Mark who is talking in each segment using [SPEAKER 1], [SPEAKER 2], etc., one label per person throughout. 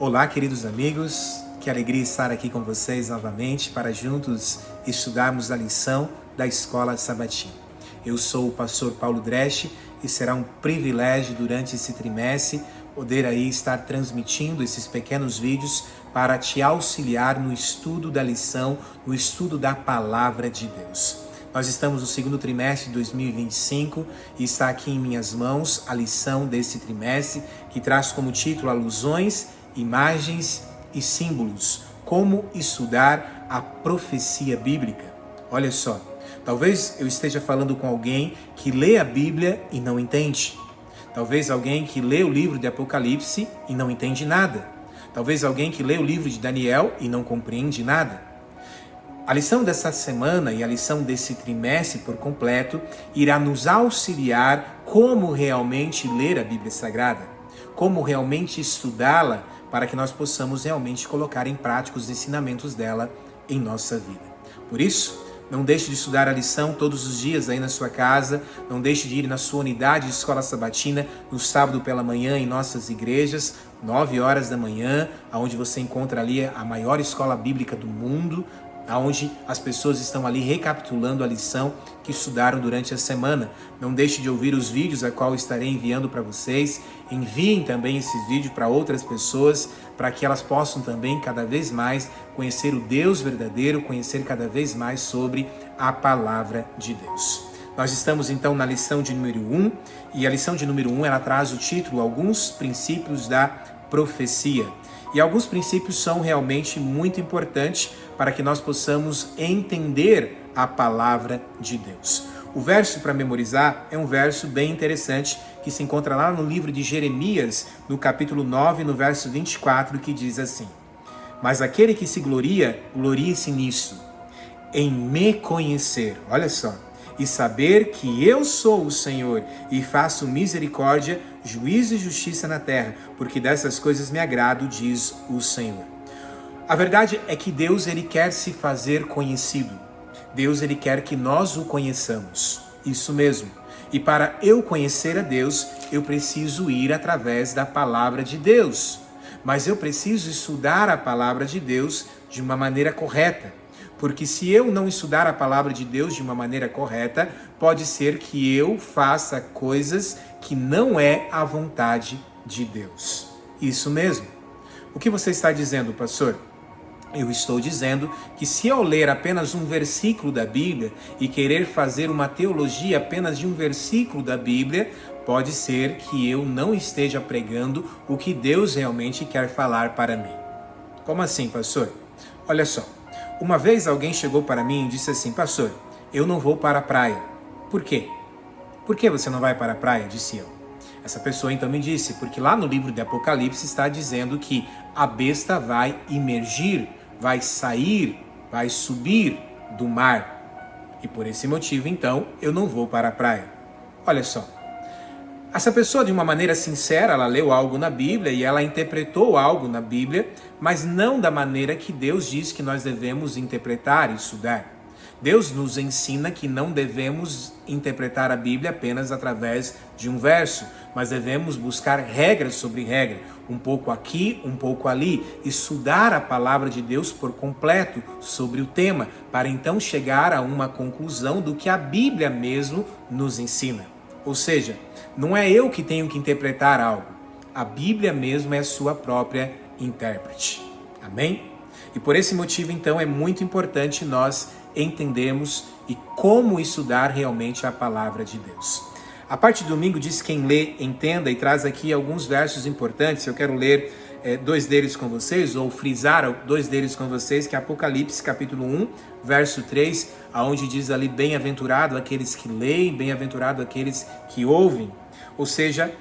[SPEAKER 1] Olá, queridos amigos, que alegria estar aqui com vocês novamente para juntos estudarmos a lição da Escola Sabatina. Eu sou o pastor Paulo Dresch e será um privilégio durante esse trimestre poder aí estar transmitindo esses pequenos vídeos para te auxiliar no estudo da lição, no estudo da Palavra de Deus. Nós estamos no segundo trimestre de 2025 e está aqui em minhas mãos a lição desse trimestre que traz como título alusões, imagens e símbolos, como estudar a profecia bíblica. Olha só, talvez eu esteja falando com alguém que lê a Bíblia e não entende. Talvez alguém que lê o livro de Apocalipse e não entende nada. Talvez alguém que lê o livro de Daniel e não compreende nada. A lição dessa semana e a lição desse trimestre por completo irá nos auxiliar como realmente ler a Bíblia Sagrada, como realmente estudá-la para que nós possamos realmente colocar em prática os ensinamentos dela em nossa vida. Por isso, não deixe de estudar a lição todos os dias aí na sua casa, não deixe de ir na sua unidade de escola sabatina no sábado pela manhã em nossas igrejas, 9 horas da manhã, onde você encontra ali a maior escola bíblica do mundo, onde as pessoas estão ali recapitulando a lição que estudaram durante a semana. Não deixe de ouvir os vídeos a qual estarei enviando para vocês. Enviem também esses vídeos para outras pessoas, para que elas possam também cada vez mais conhecer o Deus verdadeiro, conhecer cada vez mais sobre a Palavra de Deus. Nós estamos então na lição de número 1, e a lição de número 1 ela traz o título Alguns Princípios da Profecia. E alguns princípios são realmente muito importantes para que nós possamos entender a palavra de Deus. O verso para memorizar é um verso bem interessante que se encontra lá no livro de Jeremias, no capítulo 9, no verso 24, que diz assim: Mas aquele que se gloria, glorie-se nisso, em me conhecer, olha só, e saber que eu sou o Senhor e faço misericórdia, juízo e justiça na terra, porque dessas coisas me agrado, diz o Senhor. A verdade é que Deus ele quer se fazer conhecido. Deus ele quer que nós o conheçamos. Isso mesmo. E para eu conhecer a Deus, eu preciso ir através da palavra de Deus. Mas eu preciso estudar a palavra de Deus de uma maneira correta. Porque se eu não estudar a palavra de Deus de uma maneira correta, pode ser que eu faça coisas que não é a vontade de Deus. Isso mesmo. O que você está dizendo, pastor? Eu estou dizendo que se eu ler apenas um versículo da Bíblia e querer fazer uma teologia apenas de um versículo da Bíblia, pode ser que eu não esteja pregando o que Deus realmente quer falar para mim. Como assim, pastor? Olha só. Uma vez alguém chegou para mim e disse assim: Pastor, eu não vou para a praia. Por quê? Por que você não vai para a praia? Disse eu. Essa pessoa então me disse, porque lá no livro de Apocalipse está dizendo que a besta vai imergir, vai sair, vai subir do mar. E por esse motivo então eu não vou para a praia. Olha só. Essa pessoa, de uma maneira sincera, ela leu algo na Bíblia e ela interpretou algo na Bíblia, mas não da maneira que Deus diz que nós devemos interpretar e estudar. Deus nos ensina que não devemos interpretar a Bíblia apenas através de um verso, mas devemos buscar regras sobre regra, um pouco aqui, um pouco ali, estudar a palavra de Deus por completo sobre o tema, para então chegar a uma conclusão do que a Bíblia mesmo nos ensina. Ou seja, não é eu que tenho que interpretar algo. A Bíblia mesmo é a sua própria intérprete. Amém? E por esse motivo, então, é muito importante nós entendermos e como estudar realmente a palavra de Deus. A parte de domingo diz quem lê, entenda, e traz aqui alguns versos importantes. Eu quero ler dois deles com vocês, ou frisar dois deles com vocês, que é Apocalipse capítulo 1, verso 3, onde diz ali, bem-aventurado aqueles que leem, bem-aventurado aqueles que ouvem. Ou seja,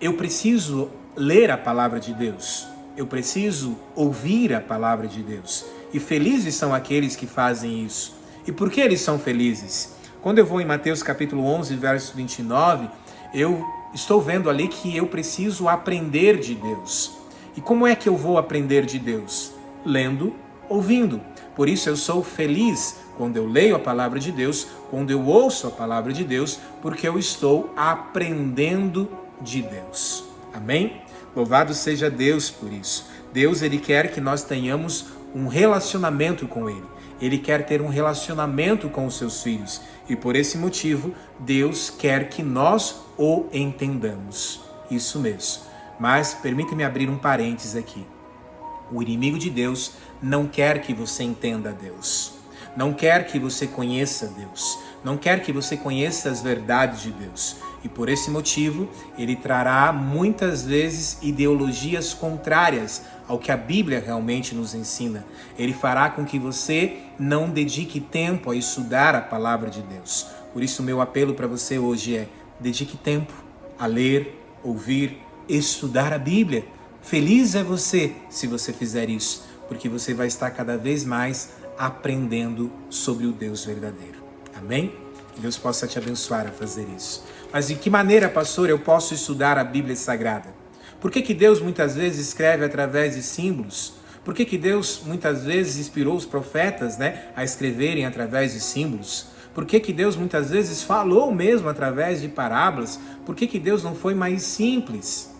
[SPEAKER 1] eu preciso ler a palavra de Deus, eu preciso ouvir a palavra de Deus. E felizes são aqueles que fazem isso. E por que eles são felizes? Quando eu vou em Mateus capítulo 11, verso 29, eu estou vendo ali que eu preciso aprender de Deus. E como é que eu vou aprender de Deus? Lendo, ouvindo. Por isso eu sou feliz quando eu leio a palavra de Deus, quando eu ouço a palavra de Deus, porque eu estou aprendendo de Deus. Amém? Louvado seja Deus por isso. Deus, ele quer que nós tenhamos um relacionamento com ele. Ele quer ter um relacionamento com os seus filhos. E por esse motivo, Deus quer que nós o entendamos. Isso mesmo. Mas permita-me abrir um parênteses aqui. O inimigo de Deus não quer que você entenda Deus. Não quer que você conheça Deus. Não quer que você conheça as verdades de Deus. E por esse motivo, ele trará muitas vezes ideologias contrárias ao que a Bíblia realmente nos ensina. Ele fará com que você não dedique tempo a estudar a palavra de Deus. Por isso, o meu apelo para você hoje é: dedique tempo a ler, ouvir, estudar a Bíblia. Feliz é você se você fizer isso, porque você vai estar cada vez mais aprendendo sobre o Deus verdadeiro. Amém? Que Deus possa te abençoar a fazer isso. Mas de que maneira, pastor, eu posso estudar a Bíblia Sagrada? Por que Deus muitas vezes escreve através de símbolos? Por que Deus muitas vezes inspirou os profetas, a escreverem através de símbolos? Por que Deus muitas vezes falou mesmo através de parábolas? Por que Deus não foi mais simples?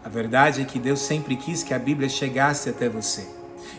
[SPEAKER 1] A verdade é que Deus sempre quis que a Bíblia chegasse até você.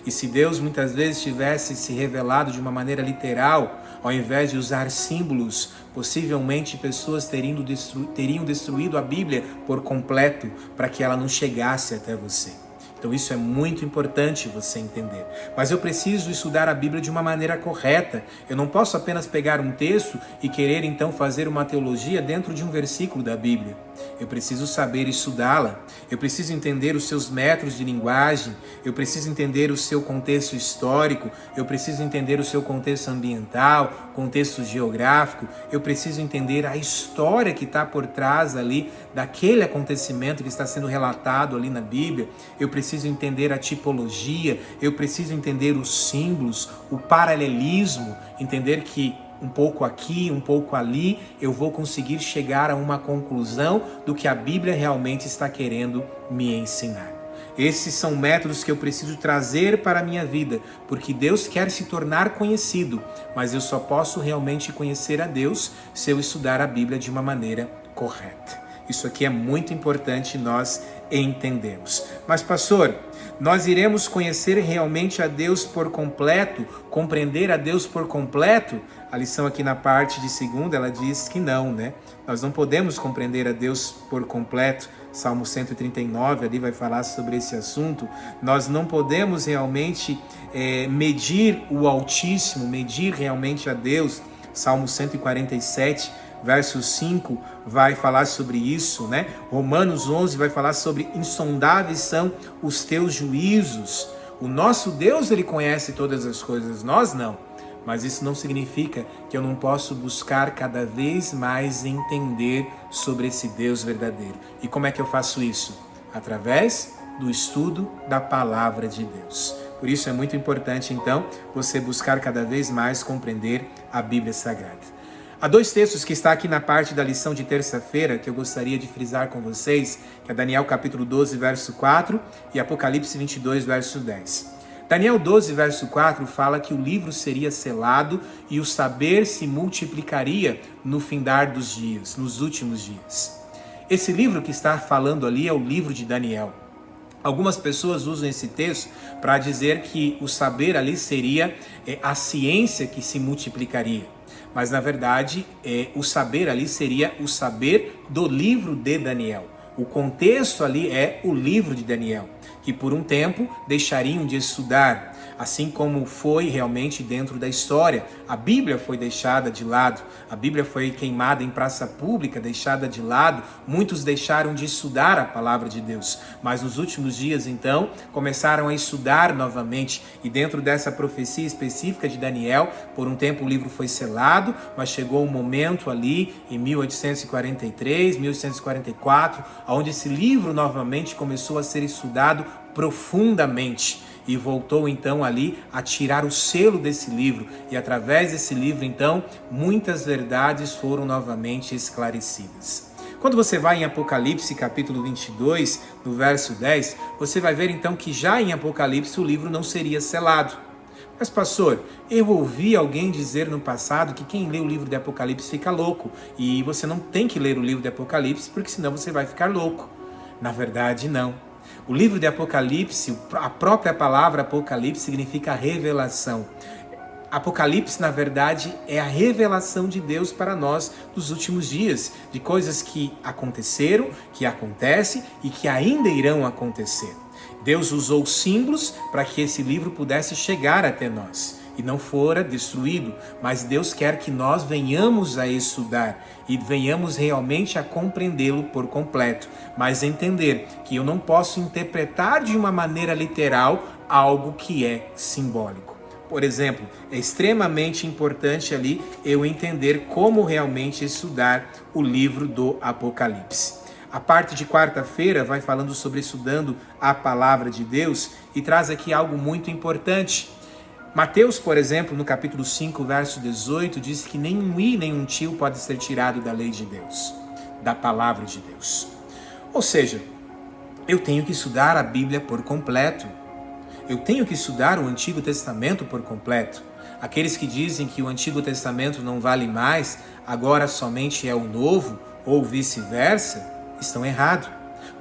[SPEAKER 1] E se Deus muitas vezes tivesse se revelado de uma maneira literal, ao invés de usar símbolos, possivelmente pessoas teriam destruído a Bíblia por completo para que ela não chegasse até você. Então isso é muito importante você entender. Mas eu preciso estudar a Bíblia de uma maneira correta. Eu não posso apenas pegar um texto e querer então fazer uma teologia dentro de um versículo da Bíblia. Eu preciso saber estudá-la. Eu preciso entender os seus métodos de linguagem. Eu preciso entender o seu contexto histórico. Eu preciso entender o seu contexto ambiental, contexto geográfico. Eu preciso entender a história que está por trás ali daquele acontecimento que está sendo relatado ali na Bíblia. Eu preciso entender a tipologia. Eu preciso entender os símbolos, o paralelismo, entender que um pouco aqui, um pouco ali, eu vou conseguir chegar a uma conclusão do que a Bíblia realmente está querendo me ensinar. Esses são métodos que eu preciso trazer para a minha vida, porque Deus quer se tornar conhecido, mas eu só posso realmente conhecer a Deus se eu estudar a Bíblia de uma maneira correta. Isso aqui é muito importante nós entendermos. Mas, pastor, nós iremos conhecer realmente a Deus por completo, compreender a Deus por completo? A lição aqui na parte de segunda, ela diz que não, Nós não podemos compreender a Deus por completo. Salmo 139 ali vai falar sobre esse assunto. Nós não podemos realmente medir o Altíssimo, medir realmente a Deus. Salmo 147, verso 5 vai falar sobre isso, Romanos 11 vai falar sobre insondáveis são os teus juízos. O nosso Deus, ele conhece todas as coisas, nós não. Mas isso não significa que eu não posso buscar cada vez mais entender sobre esse Deus verdadeiro. E como é que eu faço isso? Através do estudo da palavra de Deus. Por isso é muito importante, então, você buscar cada vez mais compreender a Bíblia Sagrada. Há dois textos que está aqui na parte da lição de terça-feira que eu gostaria de frisar com vocês, que é Daniel capítulo 12, verso 4 e Apocalipse 22, verso 10. Daniel 12, verso 4 fala que o livro seria selado e o saber se multiplicaria no findar dos dias, nos últimos dias. Esse livro que está falando ali é o livro de Daniel. Algumas pessoas usam esse texto para dizer que o saber ali seria a ciência que se multiplicaria. Mas na verdade, o saber ali seria o saber do livro de Daniel. O contexto ali é o livro de Daniel, que por um tempo deixariam de estudar, assim como foi realmente dentro da história. A Bíblia foi deixada de lado, a Bíblia foi queimada em praça pública, deixada de lado, muitos deixaram de estudar a palavra de Deus, mas nos últimos dias então começaram a estudar novamente, e dentro dessa profecia específica de Daniel, por um tempo o livro foi selado, mas chegou um momento ali em 1843, 1844, onde esse livro novamente começou a ser estudado profundamente e voltou então ali a tirar o selo desse livro, e através desse livro então muitas verdades foram novamente esclarecidas. Quando você vai em Apocalipse capítulo 22, no verso 10, você vai ver então que já em Apocalipse o livro não seria selado. Mas pastor, eu ouvi alguém dizer no passado que quem lê o livro de Apocalipse fica louco, e você não tem que ler o livro de Apocalipse porque senão você vai ficar louco. Na verdade, não. O livro de Apocalipse, a própria palavra Apocalipse significa revelação. Apocalipse, na verdade, é a revelação de Deus para nós dos últimos dias, de coisas que aconteceram, que acontecem e que ainda irão acontecer. Deus usou símbolos para que esse livro pudesse chegar até nós e não fora destruído, mas Deus quer que nós venhamos a estudar e venhamos realmente a compreendê-lo por completo, mas entender que eu não posso interpretar de uma maneira literal algo que é simbólico. Por exemplo, é extremamente importante ali eu entender como realmente estudar o livro do Apocalipse. A parte de quarta-feira vai falando sobre estudando a palavra de Deus e traz aqui algo muito importante. Mateus, por exemplo, no capítulo 5, verso 18, diz que nenhum i, nenhum tio pode ser tirado da lei de Deus, da palavra de Deus. Ou seja, eu tenho que estudar a Bíblia por completo. Eu tenho que estudar o Antigo Testamento por completo. Aqueles que dizem que o Antigo Testamento não vale mais, agora somente é o Novo, ou vice-versa, estão errados.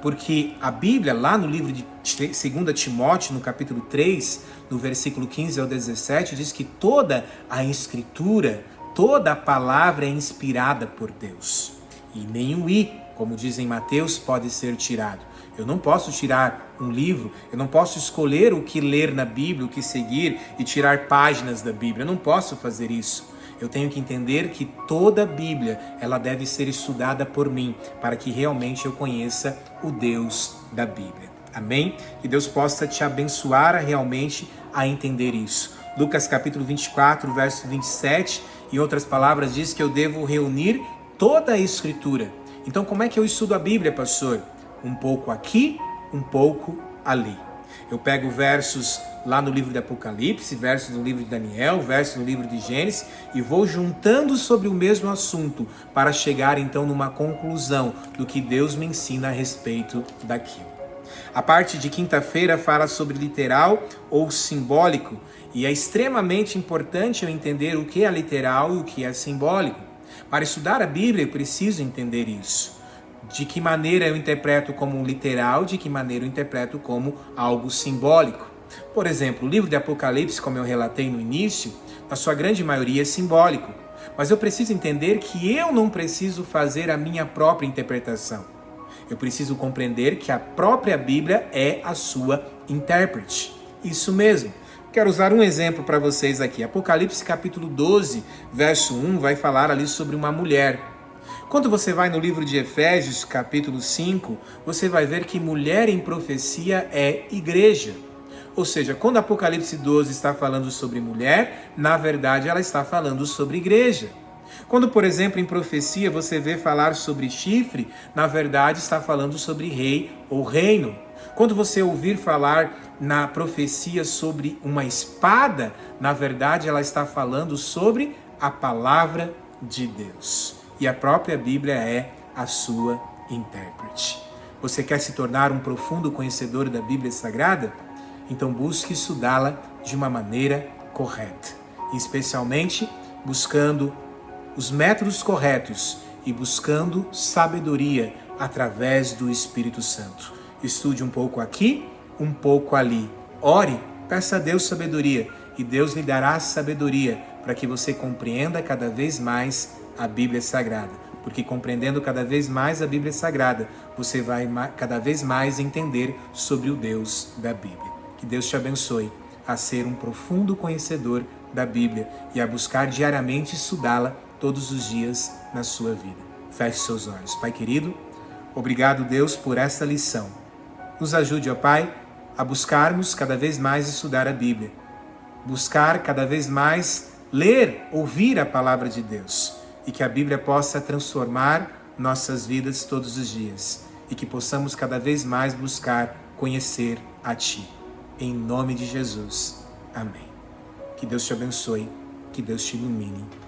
[SPEAKER 1] Porque a Bíblia, lá no livro de 2 Timóteo, no capítulo 3, no versículo 15 ao 17, diz que toda a Escritura, toda a palavra é inspirada por Deus. E nenhum i, como dizem Mateus, pode ser tirado. Eu não posso tirar um livro, eu não posso escolher o que ler na Bíblia, o que seguir e tirar páginas da Bíblia. Eu não posso fazer isso. Eu tenho que entender que toda a Bíblia, ela deve ser estudada por mim, para que realmente eu conheça o Deus da Bíblia. Amém? Que Deus possa te abençoar realmente a entender isso. Lucas capítulo 24, verso 27, em outras palavras, diz que eu devo reunir toda a Escritura. Então, como é que eu estudo a Bíblia, pastor? Um pouco aqui, um pouco ali. Eu pego versos lá no livro de Apocalipse, versos no livro de Daniel, versos no livro de Gênesis e vou juntando sobre o mesmo assunto para chegar então numa conclusão do que Deus me ensina a respeito daquilo. A parte de quinta-feira fala sobre literal ou simbólico e é extremamente importante eu entender o que é literal e o que é simbólico. Para estudar a Bíblia eu preciso entender isso. De que maneira eu interpreto como literal, de que maneira eu interpreto como algo simbólico. Por exemplo, o livro de Apocalipse, como eu relatei no início, na sua grande maioria é simbólico. Mas eu preciso entender que eu não preciso fazer a minha própria interpretação. Eu preciso compreender que a própria Bíblia é a sua intérprete. Isso mesmo. Quero usar um exemplo para vocês aqui. Apocalipse capítulo 12, verso 1, vai falar ali sobre uma mulher. Quando você vai no livro de Efésios, capítulo 5, você vai ver que mulher em profecia é igreja. Ou seja, quando Apocalipse 12 está falando sobre mulher, na verdade ela está falando sobre igreja. Quando, por exemplo, em profecia você vê falar sobre chifre, na verdade está falando sobre rei ou reino. Quando você ouvir falar na profecia sobre uma espada, na verdade ela está falando sobre a palavra de Deus. E a própria Bíblia é a sua intérprete. Você quer se tornar um profundo conhecedor da Bíblia Sagrada? Então busque estudá-la de uma maneira correta. Especialmente buscando os métodos corretos e buscando sabedoria através do Espírito Santo. Estude um pouco aqui, um pouco ali. Ore, peça a Deus sabedoria e Deus lhe dará sabedoria para que você compreenda cada vez mais a Bíblia Sagrada, porque compreendendo cada vez mais a Bíblia Sagrada, você vai cada vez mais entender sobre o Deus da Bíblia. Que Deus te abençoe a ser um profundo conhecedor da Bíblia e a buscar diariamente estudá-la todos os dias na sua vida. Feche seus olhos. Pai querido, obrigado, Deus, por essa lição. Nos ajude, ó Pai, a buscarmos cada vez mais estudar a Bíblia, buscar cada vez mais ler, ouvir a palavra de Deus, e que a Bíblia possa transformar nossas vidas todos os dias e que possamos cada vez mais buscar conhecer a Ti. Em nome de Jesus. Amém. Que Deus te abençoe, que Deus te ilumine.